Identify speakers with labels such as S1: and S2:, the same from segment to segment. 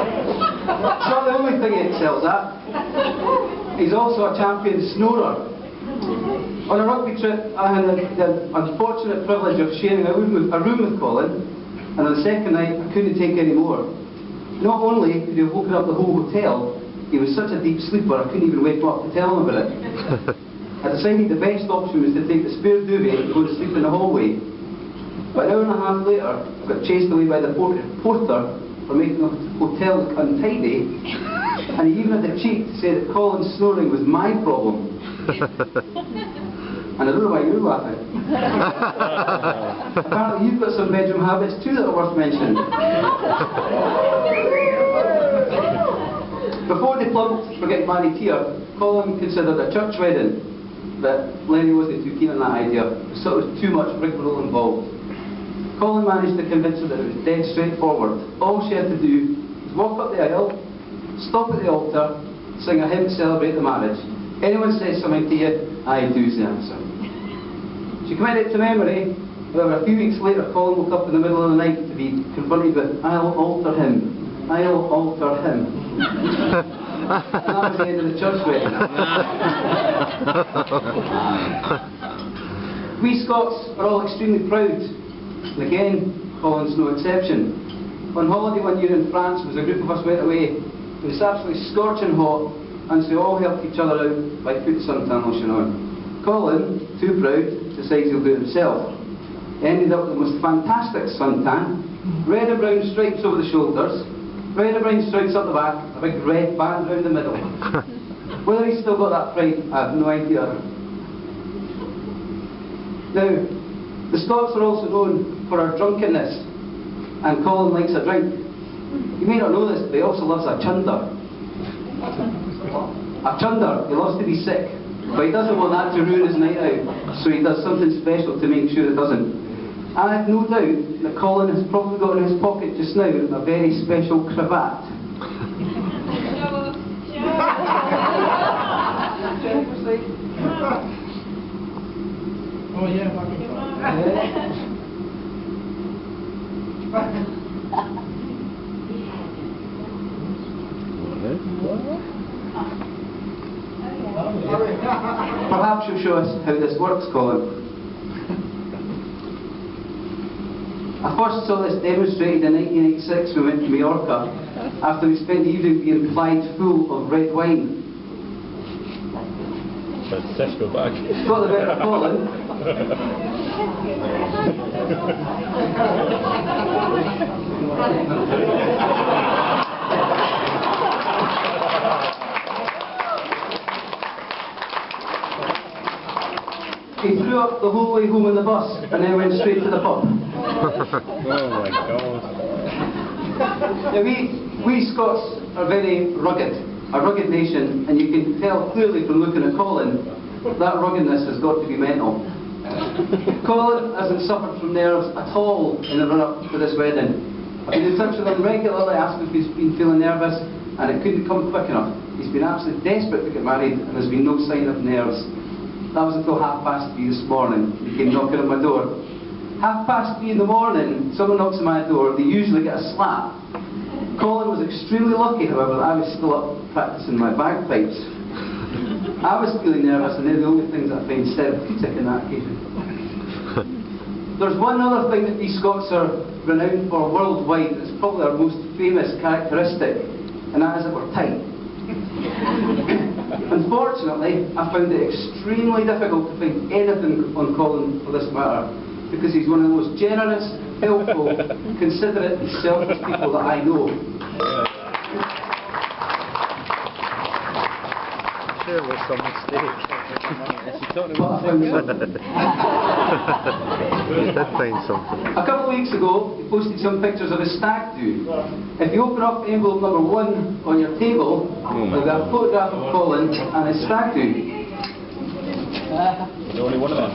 S1: It's not the only thing he excels at. He's also a champion snorer. On a rugby trip, I had the unfortunate privilege of sharing a room with Colin, and on the second night, I couldn't take any more. Not only did he have woken up the whole hotel, he was such a deep sleeper I couldn't even wake him up to tell him about it. I decided the best option was to take the spare duvet and go to sleep in the hallway. But an hour and a half later, I got chased away by the porter for making the hotel look untidy, and he even had the cheek to say that Colin's snoring was my problem. And I don't know why you're laughing. Apparently you've got some bedroom habits too that are worth mentioning. Before they plumped for getting married here, Colin considered a church wedding, but Lenny wasn't too keen on that idea. So it was too much rigmarole involved. Colin managed to convince her that it was dead straightforward. All she had to do was walk up the aisle, stop at the altar, sing a hymn to celebrate the marriage. Anyone says something to you, I do's the answer. She committed it to memory. However, a few weeks later, Colin woke up in the middle of the night to be confronted with, I'll alter him. I'll alter him. And that was the end of the church wedding. We Scots are all extremely proud. And again, Colin's no exception. On holiday one year in France, was a group of us went away. It was absolutely scorching hot, and so we all helped each other out by putting suntan lotion on. Colin, too proud, decides he'll do it himself. He ended up with the most fantastic suntan, red and brown stripes over the shoulders, red and brown stripes up the back, a big red band round the middle. Whether he's still got that pride, I have no idea. Now, the Scots are also known for our drunkenness, and Colin likes a drink. You may not know this, but he also loves a chunder. A chunder, he loves to be sick, but he doesn't want that to ruin his night out, so he does something special to make sure it doesn't. I have no doubt that Colin has probably got in his pocket just now a very special cravat.
S2: Oh yeah,
S1: Perhaps you'll show us how this works, Colin. I first saw this demonstrated in 1986 when we went to Mallorca, after we spent the evening being plied full of red wine.
S3: Tesco bag.
S1: Got the better of Colin. He threw up the whole way home in the bus and then went straight to the pub.
S3: Oh my God.
S1: Now we Scots are very rugged, a rugged nation, and you can tell clearly from looking at Colin that ruggedness has got to be mental. Colin hasn't suffered from nerves at all in the run-up to this wedding. I've been in touch with him regularly, asking if he's been feeling nervous, and it couldn't come quick enough. He's been absolutely desperate to get married, and there's been no sign of nerves. That was until 3:30 this morning. He came knocking on my door. 3:30 in the morning, someone knocks on my door, they usually get a slap. Colin was extremely lucky, however, that I was still up practicing my bagpipes. I was feeling nervous, and they're the only things that I find therapeutic in that occasion. There's one other thing that we Scots are renowned for worldwide, that's probably our most famous characteristic, and that is that we're tight. Unfortunately, I found it extremely difficult to find anything on Colin for this matter, because he's one of the most generous, helpful, considerate and selfless people that I know.
S3: Sure was some mistake.
S1: But I found something.
S3: You did find something.
S1: A couple of weeks ago, he posted some pictures of his stag do. If you open up envelope number 1 on your table, there'll be a photograph of Colin and his stag do.
S3: There's only one of them.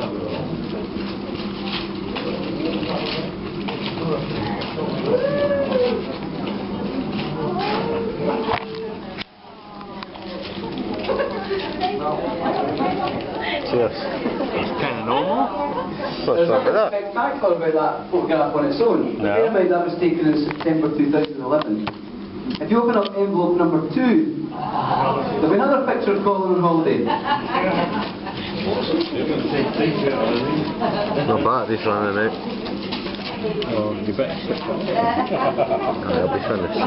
S3: Cheers. It's kind of normal.
S1: There's nothing spectacular about that photograph on its own.
S3: No.
S1: Bear in mind that was taken in September 2011. If you open up envelope number 2, there'll be another picture of Colin on holiday.
S3: No batteries running out.
S2: Oh, you better switch on.
S3: I'll be finished.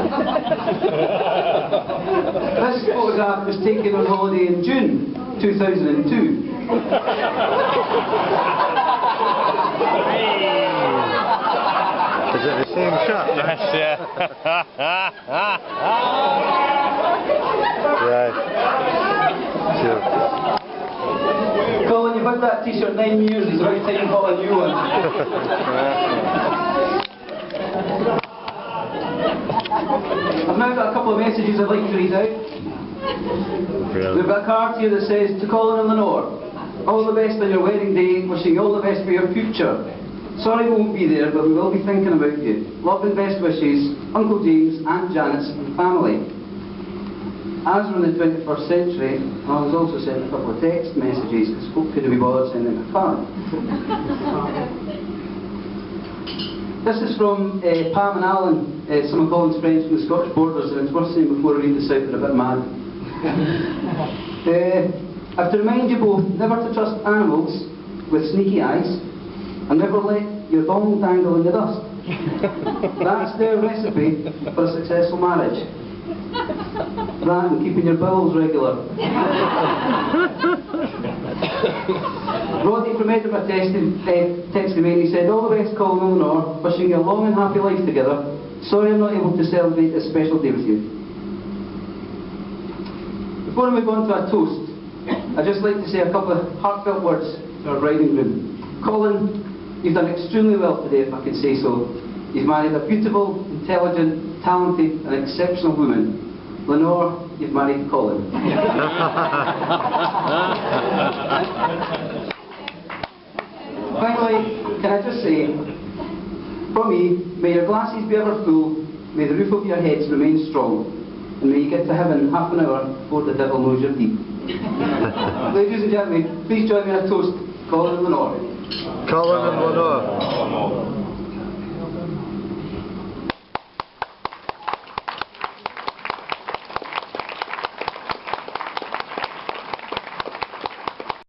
S1: This photograph was taken on holiday in June 2002.
S3: Is it the same shot?
S2: Yes, yeah.
S3: Right. Cheers.
S1: Colin, you've had that t-shirt 9 years, it's about time you bought a new one. I've now got a couple of messages I'd like to read out. We've got a card here that says, to Colin and Lenore, all the best on your wedding day, wishing you all the best for your future. Sorry we won't be there, but we will be thinking about you. Love and best wishes, Uncle James, Aunt Janet's and family. As we're in the 21st century, I was also sent a couple of text messages because folk couldn't be bothered sending a card. This is from Pam and Alan, some of Colin's friends from the Scottish borders, and it's worth saying before I read this out, they're a bit mad. I have to remind you both never to trust animals with sneaky eyes, and never let your dong dangle in the dust. That's their recipe for a successful marriage. That and keeping your bowels regular. Rodney from Edinburgh texted me and he said, all the best Colin and Lenore, wishing you a long and happy life together. Sorry I'm not able to celebrate this special day with you. Before I move on to our toast, I'd just like to say a couple of heartfelt words to our bride and groom. Colin, you've done extremely well today, if I can say so. You've married a beautiful, intelligent, talented and exceptional woman. Lenore, you've married Colin. Finally, can I just say, from me, may your glasses be ever full, may the roof of your heads remain strong, and may you get to heaven half an hour before the devil knows you're deep. Ladies and gentlemen, please join me in a toast, Colin and Lenore.
S3: Colin and Lenore.